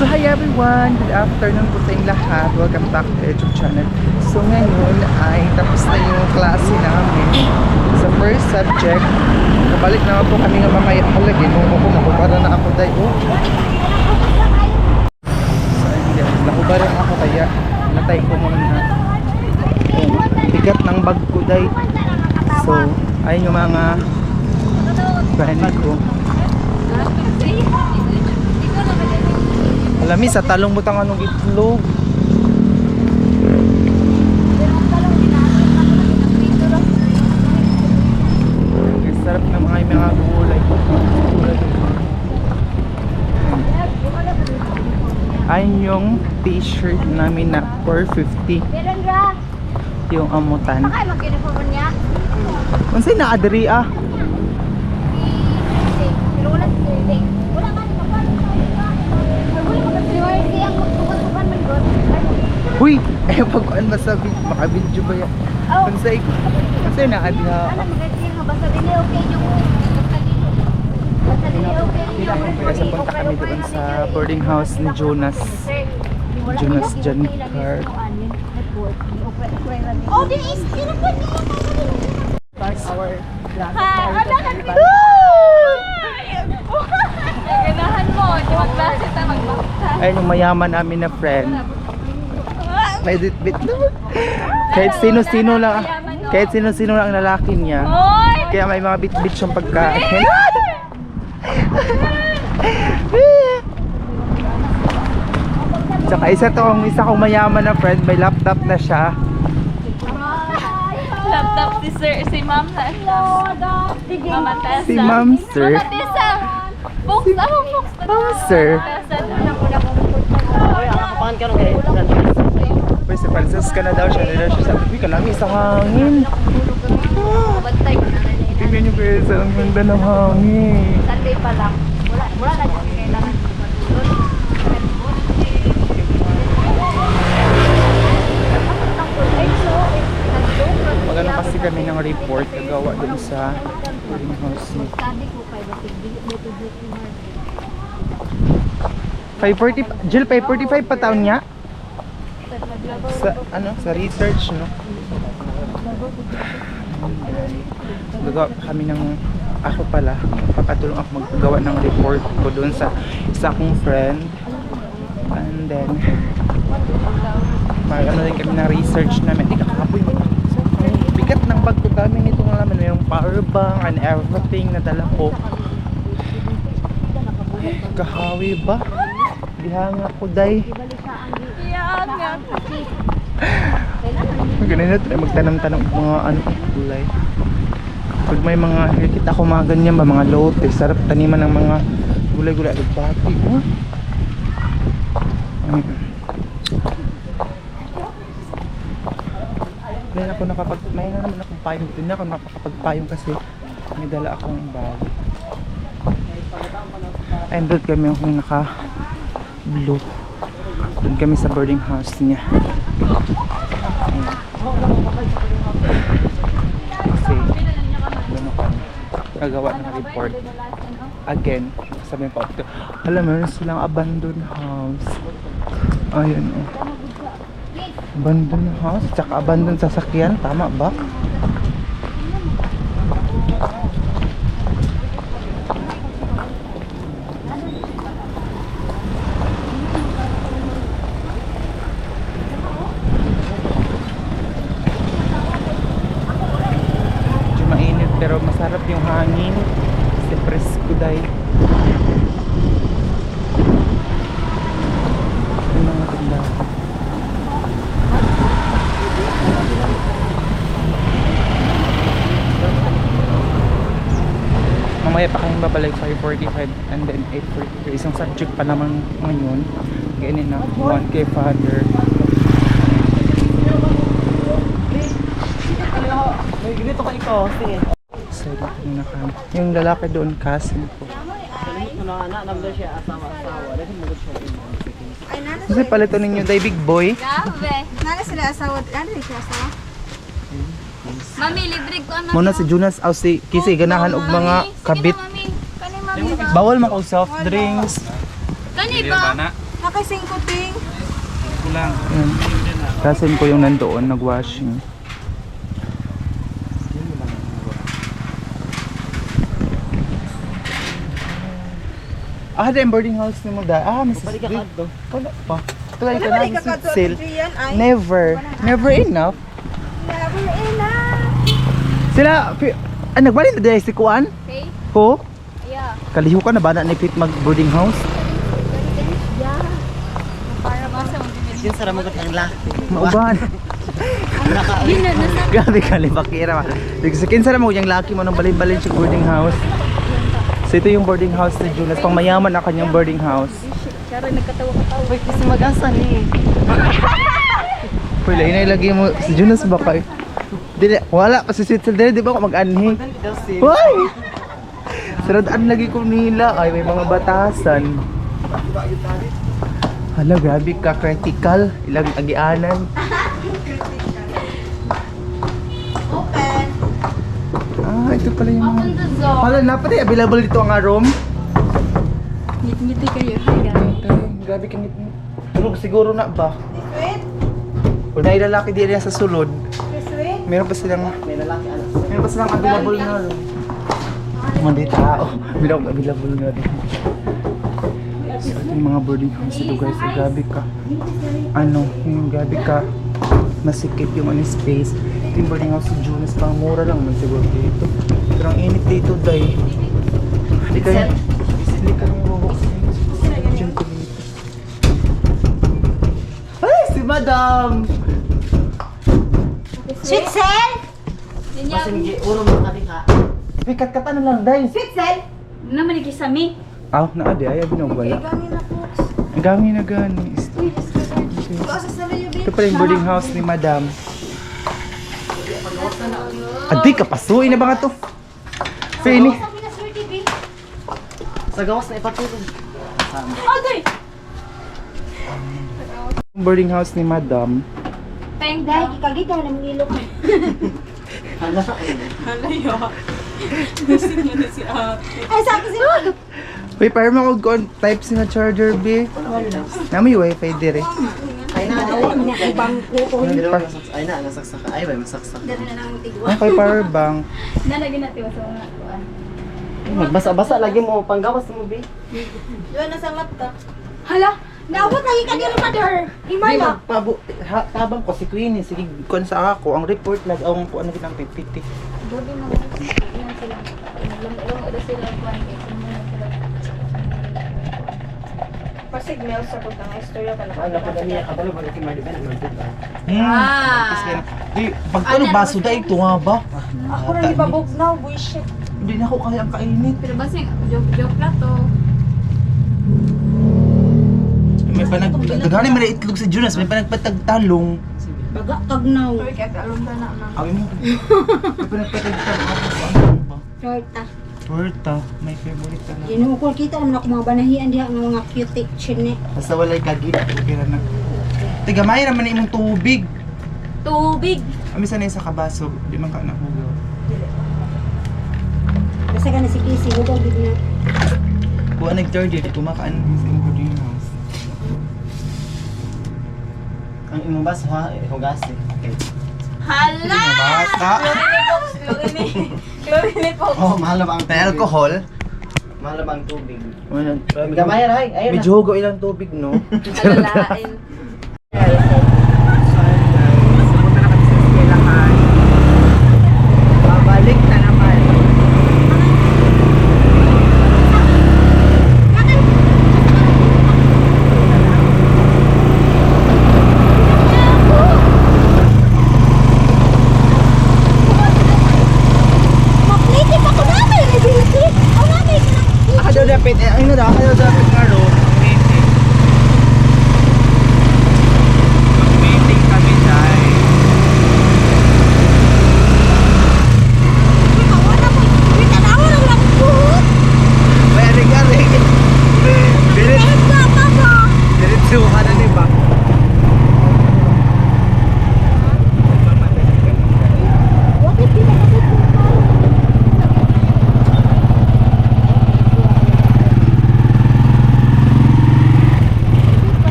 So hi everyone! Good afternoon po sa inyong lahat. Welcome back to YouTube channel. So ngayon ay tapos na yung klase namin sa first subject. Kabalik naman po kami nga mamaya. Lagi mo ko nakubara na ako dahil. So hindi, nakubara na ako kaya natay ko muna. Bigat ng bag ko dahil. So ayun yung mga friend ko. Alami sa talong butang anong itlog. Ang sarap ng mga gulay. Ayun yung t-shirt namin na 450. Yung amutan. Mansay na adri ah. Uy! Eh pag-kuhan masabi, makabidyo ba yan? Mansay na adri ha. Kasi punta kami doon sa boarding house ni Jonas Jankar. Oh, this is our ganahan mo, di magklase ta magbakta. Ayun yung mayaman namin na friend. May bit naman. Kahit sino-sino lang ang lalaki niya. Kaya may mga bit-bit siyang pagkain. Tsaka isa kong mayaman na friend, may laptop na siya. Laptop si Ma'am na. Mama Tessa. Si Ma'am Sir. Mama Tessa. Box Sir. Pwede pansas ka na daw siya. Nila siya sabi, uy kalami sa hangin. Tingnan niyo guys, ang ganda ng hangin. Sunday pa lang. Wala na dyan. Kailangan Magano kasi kami ng report nagawa dun sa boarding house ni 540 Jill, 545 pa taon niya sa research no. Gagawa kami ng ako pala papatulong ako maggawa ng report ko doon sa isa kong friend, and then magano din kami ng research namin. Di kakapoy bigat ng bag ko kami nito nga naman yung power bank and everything na dala ko. Kahawi ba? Dihanga ko day. Ganun na tayo magtanong-tanong mga gulay. Pag may mga kita ko mga ganyan ba, mga lote, sarap taniman ng mga gulay-gulay. Agbati may na naman akong payong. Hindi na ako nakakapagpayong kasi may dala akong bag. And doon kami yung naka blue. Doon kami sa boarding house niya. Kasi doon ako nagawa ng report again. Sabi pa ako, alam mo, meron silang abandoned house. Ayun o. Abandoned house, tsaka abandoned sasakyan. Tama ba? Pero masarap yung hangin kasi presko dahil yung mga tindahan. Mamaya pa kayong babalik 5:45 and then 8:43. Isang subject pa naman ngayon. Ganyan na 1K father. May ganito ka ikaw, sige. So, yung lalaki doon, cousin ko. Kasi palito ninyo, day big boy. Grabe. Nala sila asawa, ano sila asawa? Mami, libre ko ano. Muna si Jonas aw si Kisi ganahan og mga kabit. Kani mami ba? Bawal man og soft drinks. Kani ba? Nakasingkuting. Kulang. Yan. Cousin ko yung nandoon, nag-washing. Yung boarding house ni mo da. Mrs. Balik ka Vic. kadto. Wala pa. Try ka Wala na, ka Mrs. kadto Sil. at Gian ay. Never. Never enough. Never enough. Sila, nagbalik na dahil si Kuan? Okay? Ko? Yeah. Kaliho ka na ba na ni Pete mag boarding house? Yeah. Para basa mo. Yan sa ramagot ang laki. Mauban. Grabe ka, libakira. Kinsa na mo yung laki mo nang balin-balin sa boarding house. So ito yung boarding house ni Julius. Pang mayaman ang kanyang boarding house. Kaya nagkatawa-katawa. Wait, kasi mag-asa ni. Pwede, inay mo. Si Julius ba kayo? Dili, wala pa si Sitzel dili, di ba ako mag-anhi? Why? Saradaan lagi ko nila. Ay, may mga batasan. Hala, grabe ka, critical. Ilang agianan. Open. Ito pala yung mga... Open the door. Hala, napatay, available dito ang room. Ngiti-ngiti kayo. Hi guys. Grabe ka ngit. Tulog siguro na ba? Sweet. O dahil lalaki di rin sa sulod, Sweet. meron pa silang May lalaki anak. available na room. Mga tao, bilang available na rin. So, ito yung mga boarding house dito guys. So, grabe ka. Grabe ka. Masikip yung space. Ito yung boarding house sa Jonas. Pang mura lang man siguro dito. Pero ang init dito dahil. Hindi kayo. Hindi kayo bubuksin. Diyan ko dito. Ay! Si Madam! Sweet cell. Kasi hindi, ulo mo kati ka. Ay, kat-kata na lang dahil. Sweet cell. Naman ikisami. Naadi. Ayaw binawala. Gangin na po. Ang gangin na gani. Kasas na yung Ito pala yung boarding house ni Madam. Adi, kapasuin na ba nga to? Fini. Sa gawas na ipatulog. Boarding house ni Madam. Thank Dahil you. kikagita na ng ilok. Hala. Ay, sa akin sila. Wait, para makog type si nga charger, B. Namin yung wifi dire. Ay na, Ibang kuko. ay na, nasaksak. Ay, may masaksak. Dali na lang tigwa. Okay, power bank. Nalagyan natin sa mga kuan. Magbasa-basa lagi mo, panggawas mo, B. Doon na sa mata. Hala! Naabot lagi ka dito, mother. Himala. Tabang ko si Queenie, sige kon sa ako. Ang report lang, ang kuan na kitang PPT. Gabi na lang. Ilan sila. Ilang oras sila kuan. Pasigmel sa kutang istorya ka na. Ano pa dami ka balo ba si Mardi ba nagdud. Di, pag ano, baso dahil tunga ba? Ako na ibabugnaw, bullshit. Hindi na ako kaya ang kainit. Pero basing, joke na to. May daghanin man itlog sa Jonas, may panagpatagtalong. Baga kagnaw. Sorry, kaya talong ka na. Awin mo. May panagpatagtalong. Torta. Puerta, my favorite na. Ginukul kita naman ako mga banahian diha ng mga cute chine. Basta walay kagit, okay ra na. Tiga may raman na imong tubig. Tubig! Ami sa sa kabaso, di man ka na hugaw. Basta ka na si Kisi, huwag gid na. Kuha nag-charger, di kumakaan sa imong boarding house. Ang imong bas ha, hugas eh. Hala! Basta. Chlorine po. Oh, mahal na ba ang May alcohol. Mahal na ba ang tubig? Wala. Gamay ra, ayun na. Medyo hugaw ilang tubig, no? Alalain. Pumunta na kami sa eskwelahan. Babalik na naman. Mapliti pa ko namin, ibiliti. O namin. Daw dapat, ano daw dapat nga ro.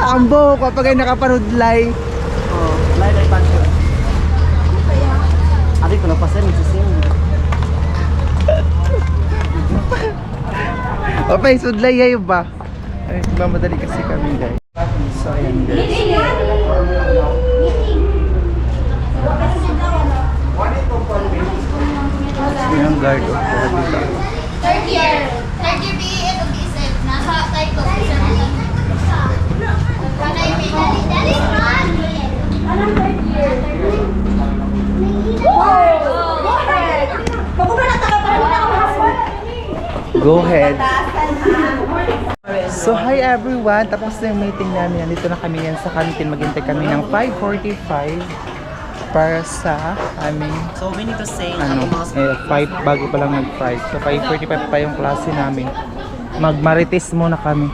Ang buhok kapag ay nakaparudlay. Oh, lay passion. Ate ko napasan nagsising. Opay, sudlay yayo ba? Ay, mamadali kasi kami guys. So, ayan guys. Yung guard of diba? Third year BA ito isip. Nasa title. Kanay may dali. Anong third year? Go ahead. Pagkuba na taga pa Go ahead. So, hi everyone. Tapos na yung meeting namin. Nandito na kami yan sa canteen. Maghintay kami ng 5:45 para sa aming So we need to say 5 bago pa lang mag-5. So 5:45 pa yung klase namin. Magmarites muna kami.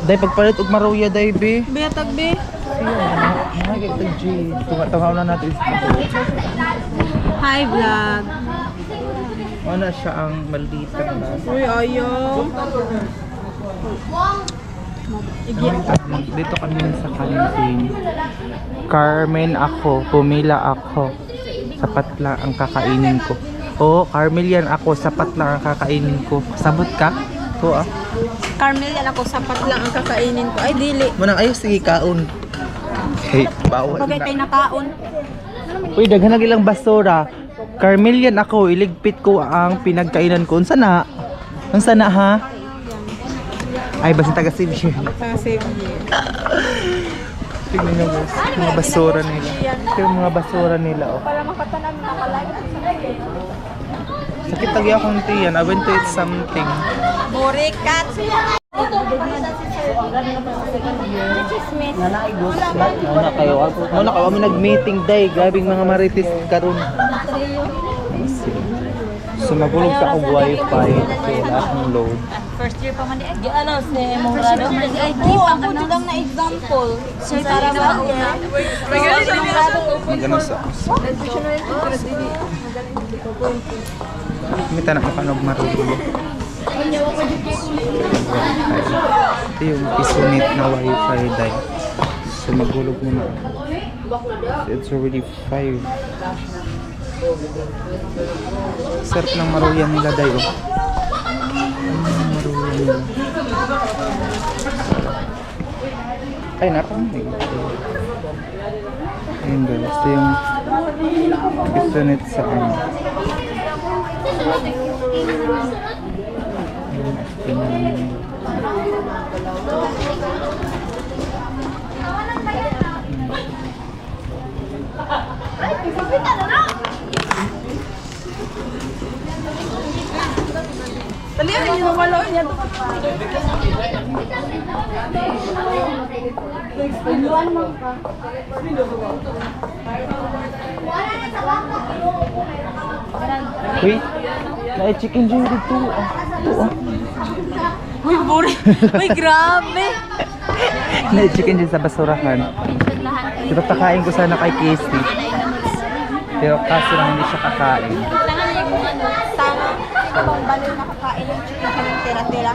Day pagpalit og maruya day be. Betag, be. Ay, ito G. Tunga na natin. Hi, vlog. Ano siya ang maldita na. Uy, ayaw. Dito kami sa canteen. Carmen ako, pumila ako. Sapat lang ang kakainin ko. Oo, Carmel yan ako, sapat lang ang kakainin ko. Sabot ka? Oo ah. Carmel, yan ako. Sapat lang ang kakainin ko. Ay, dili. Manang ayos, sige kaon. Hey, bawal Bagay na. tayo nakaon. Uy, daghan na ilang basura. Carmel yan ako, iligpit ko ang pinagkainan ko. Unsa na? Unsa na ha? Ay, basta taga-save siya. Sa save year. Tingnan nyo guys, mga basura nila. Ito yung mga basura nila, oh. Para makatanan na kalay. Sakit tagi akong tiyan, I went to eat something. Burikat. Wala kayo. Muna ka, kami nag-meeting day, grabing mga marites karon. So magulog sa akong wifi, so wala akong load. First year pa man di ano si Mongado. Ay, ako jud ang na example. Sir para ba? Magano sa Mita na makanog marulo. Ito yung pisunit na wifi day. So magulog muna. It's already 5. Sarap ng maruyan nila day, oh. Maruyan nila. Ay, napamig. Ayun guys, ito yung pisunit sa ano. Dali niyo wala niya. Uy, na-chicken joy dito. Ito, oh. Uy, buri. Uy, grabe. Na-chicken joy sa basurahan. Diba kakain ko sana kay Casey. Pero kaso lang hindi siya kakain. Sana ibang baliw nakakain ng chicken ng tira-tira.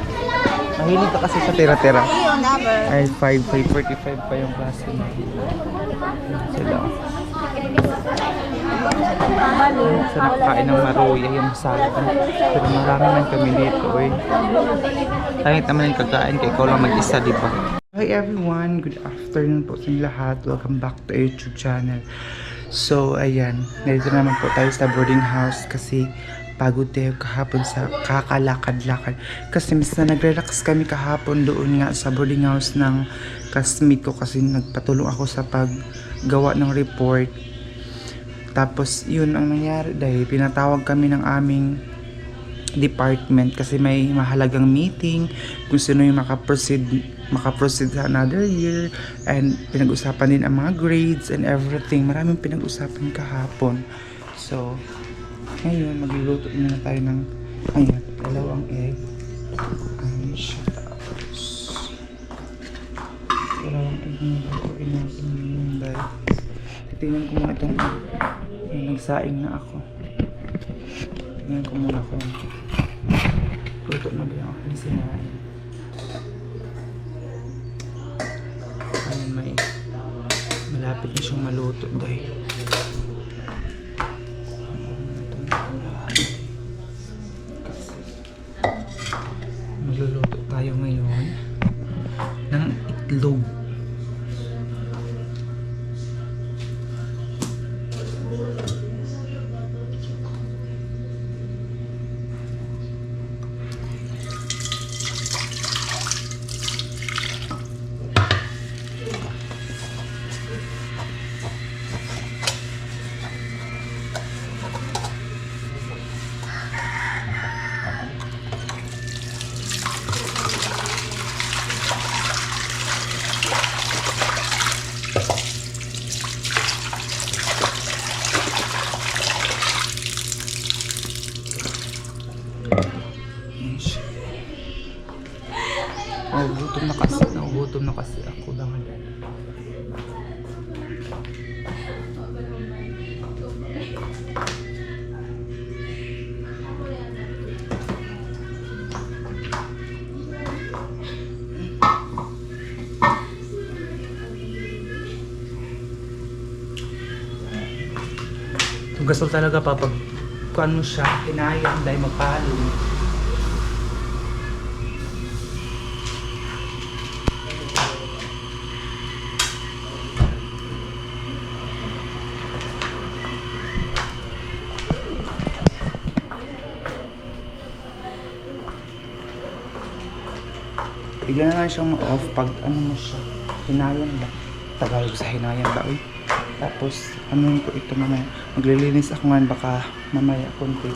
Mahilig ka kasi sa tira-tira. Iyo, never. Ay, 5:45 pa yung klase na. Sila. Sa nakakain ng maruya yung salad. Pero marami man kami dito, eh. Kahit naman yung kakain, kaya ikaw lang mag-isa, di ba? Hi everyone, good afternoon po sa inyo lahat. Welcome back to our YouTube channel. So, ayan, narito naman po tayo sa boarding house kasi pagod tayo kahapon sa kakalakad-lakad. Kasi mas na nagre-relax kami kahapon doon nga sa boarding house ng classmate ko kasi nagpatulong ako sa paggawa ng report. Tapos, yun ang nangyari dahil pinatawag kami ng aming department kasi may mahalagang meeting kung sino yung makaproceed sa another year, and pinag-usapan din ang mga grades and everything. Maraming pinag-usapan kahapon. So, ngayon magluluto na tayo ng ayan, dalawang egg. Ayan siya. Tapos dalawang egg na lutuin natin ngayon dahil titingnan ko muna itong nagsaing na ako. Tingnan ko muna kung luto na ba yung aking sinain? Ayun, malapit na siyang maluto dahil. Magluluto tayo ngayon ng itlog. Nagugutom na kasi ako lang. Itong gasol talaga papag kuan mo siya, hinayang dahil magpalo. Bigla na lang siyang ma-off pag ano mo siya, hinayang ba? Tagalog sa hinayang ba? Uy. Tapos, ano ko ito mamaya. Maglilinis ako ngayon, baka mamaya konti.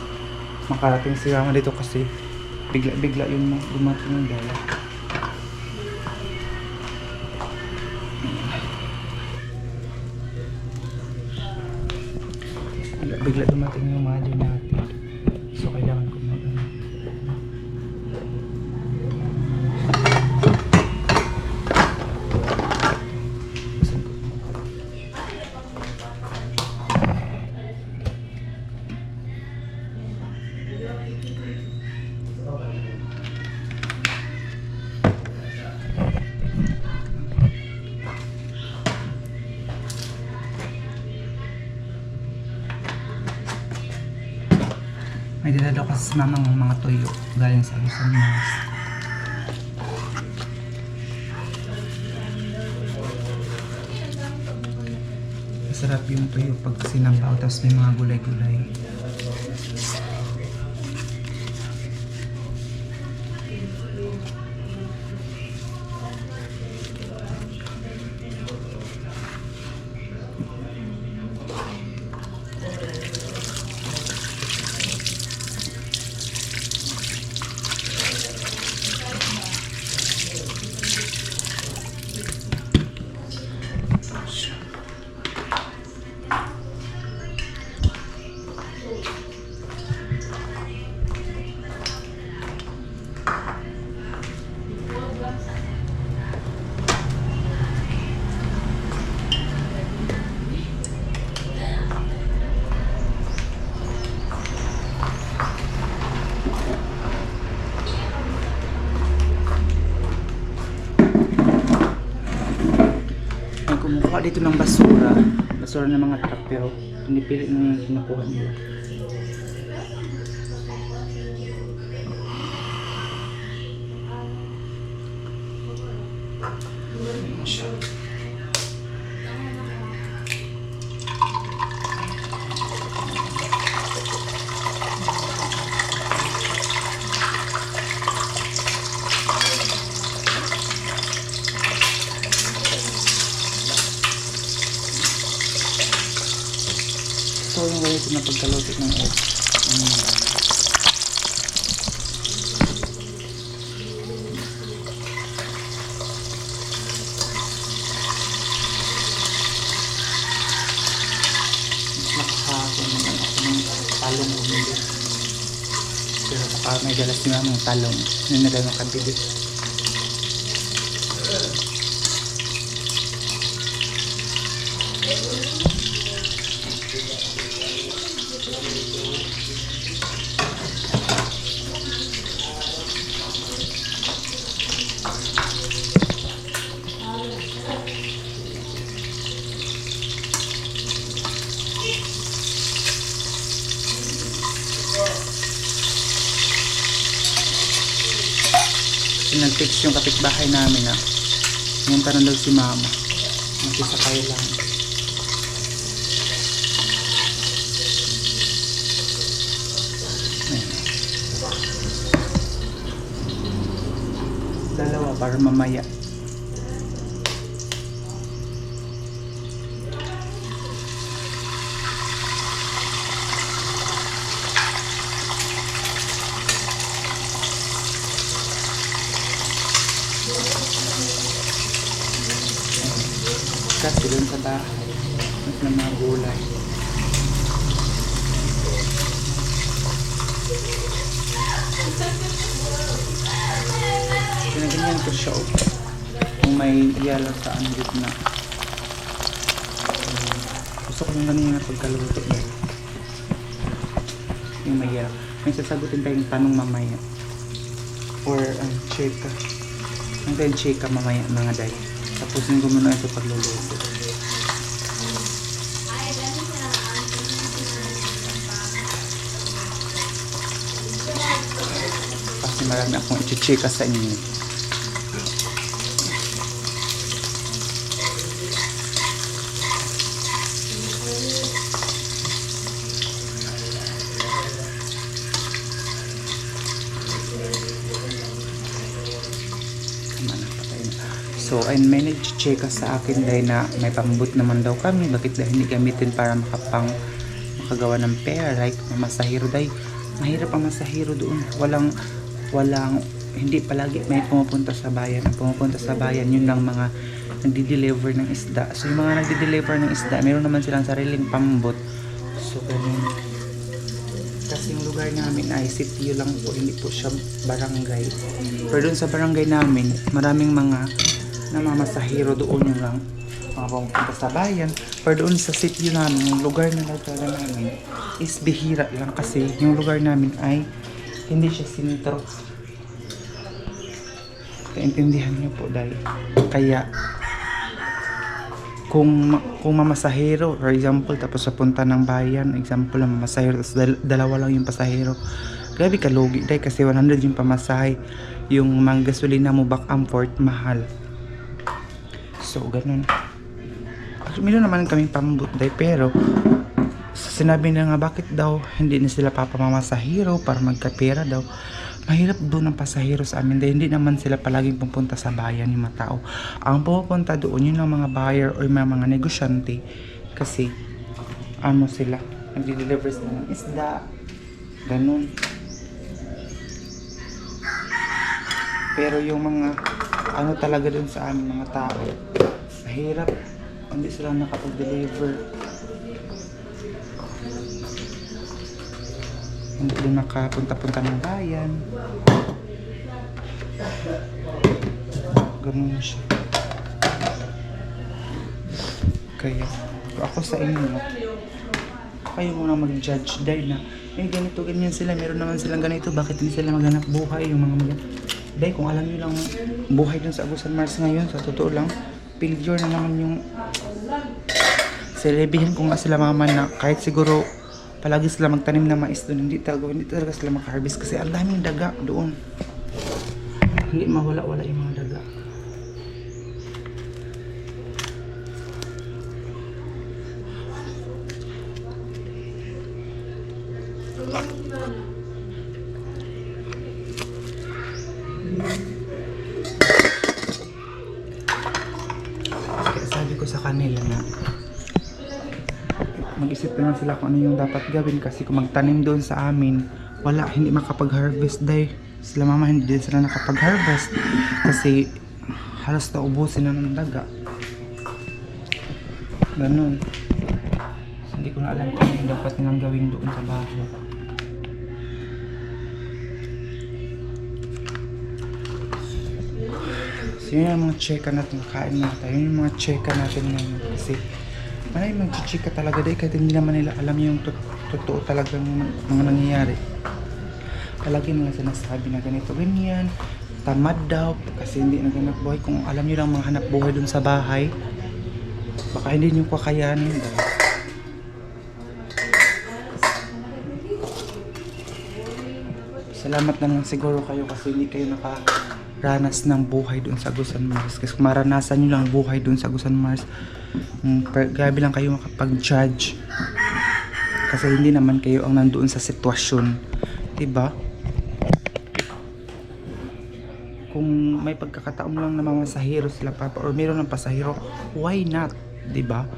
Makarating si Rama dito kasi bigla yung dumating yung dala. Bigla dumating yung mother natin. So, kailangan ko may dinadaw kasi sa mama ng mga tuyo galing sa Luzon, Mas. Masarap yung tuyo pag sinampaw tapos may mga gulay-gulay. Kumukuha dito ng basura ng mga truck pero pinipili na yung kinukuha nila. So yung way ko na pagkalutit ng egg. Nakahapon naman ako ng talong umili. Pero baka may dalas nila ng talong. Yun na lang ang kabili. Nag-text yung kapitbahay namin na pumunta na daw si mama. Magsisakay lang. Ayan. Dalawa para mamaya. Kasi doon sa bahay, mas na mga gulay. Pinaganyan ko siya kung may yellow sa ang gitna. Gusto ko yung ganyan na pagkaluto na. Yung may yellow. May sasagutin tayong tanong mamaya. Or chika. Ang tayong chika mamaya mga day. Tapusin ko muna ito pagluluto. Kasi marami akong i-chika sa inyo. So, and may nag-checka sa akin dahil na may pambut naman daw kami. Bakit dahil hindi gamitin para makagawa ng pera? Like, masahiro dahil. Mahirap ang masahiro doon. Walang, hindi palagi may pumupunta sa bayan. Ang pumupunta sa bayan, yun lang mga nagdi-deliver ng isda. So, yung mga nagdi-deliver ng isda, meron naman silang sariling pambut. So, ganun. Kasi yung lugar namin ay sitio lang po, hindi po siya barangay. Pero doon sa barangay namin, maraming mga namamasahiro doon yung lang mga pumunta sa bayan. Pero doon sa sitio namin, yung lugar na talaga namin is bihira lang kasi yung lugar namin ay hindi siya sintro. Kaintindihan niyo po dahil kaya kung mamasahero, for example, tapos sa punta ng bayan, example lang mamasahero, tapos dalawa lang yung pasahero, grabe kalugi dahil kasi 100 yung pamasahe, yung mga gasolina mo back and forth mahal. So ganun. Actually, meron naman kaming pambut dahil, pero sinabi na nga bakit daw hindi na sila papamamasahero para magkapera daw. Mahirap doon ang pasahero sa amin dahil hindi naman sila palaging pupunta sa bayan yung mga tao. Ang pupunta doon yun ang mga buyer o mga negosyante kasi sila nagdi-deliver sila ng isda, ganun. Pero yung mga talaga doon sa amin mga tao, mahirap, hindi sila nakapag-deliver. Hindi din makapunta-punta ng bayan. Ganun siya. Kaya, ako sa inyo, kayo muna mag-judge dahil na ganito, ganyan sila, meron naman silang ganito, bakit hindi sila maghanap buhay yung mga dahil kung alam nyo lang buhay dun sa Agusan Mars ngayon, sa totoo lang, failure na naman yung celebihin ko nga sila mama na kahit siguro palagi sila magtanim na mais doon, hindi talaga sila maka-harvest kasi ang daming daga doon. Hindi mawala-wala yung mga daga. Kaya sabi ko sa kanila na mag-isip naman sila kung ano yung dapat gawin kasi kung magtanim doon sa amin, wala, hindi makapag-harvest dahil sila mama hindi din sila nakapag-harvest kasi halos naubusin na ng daga. Ganun. Hindi ko na alam kung ano yung dapat nilang gawin doon sa bahay. So yun yung mga cheka natin, kain na tayo. Yun yung mga cheka natin ngayon kasi ay mag-chika talaga dahil kahit hindi naman nila alam yung totoo talagang mga nangyayari. Palagi nila sinasabi na ganito, ganyan, tamad daw kasi hindi naghanap buhay. Kung alam nyo lang mga hanap buhay dun sa bahay, baka hindi nyo kakayanin dahil. So Salamat na lang siguro kayo kasi hindi kayo nakaranas ng buhay doon sa Agusan Mars. Kasi kung maranasan nyo lang buhay doon sa Agusan Mars, grabe lang kayo makapag-judge. Kasi hindi naman kayo ang nandoon sa sitwasyon. Diba? Kung may pagkakataon lang na mga pasahero sila or meron ng pasahero, why not? Diba?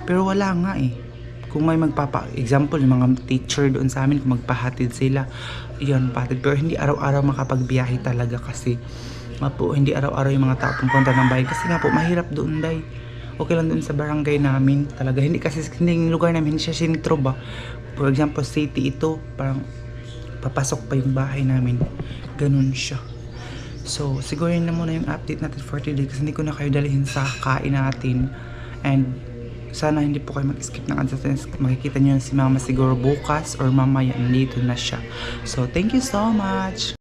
Pero wala nga eh. Kung may example, yung mga teacher doon sa amin, kung magpahatid sila, yun, pahatid. Pero hindi araw-araw makapagbiyahe talaga kasi po, hindi araw-araw yung mga tao pumunta ng bahay. Kasi nga po, mahirap doon, day. Okay lang doon sa barangay namin. Talaga, hindi kasi hindi lugar namin, hindi siya sentro ba. For example, city ito, parang papasok pa yung bahay namin. Ganun siya. So, siguro yun na muna yung update natin for today kasi hindi ko na kayo dalihin sa kain natin. And, sana hindi po kayo mag-skip ng ads. Makikita nyo si mama siguro bukas or mamaya nandito na siya. So, thank you so much!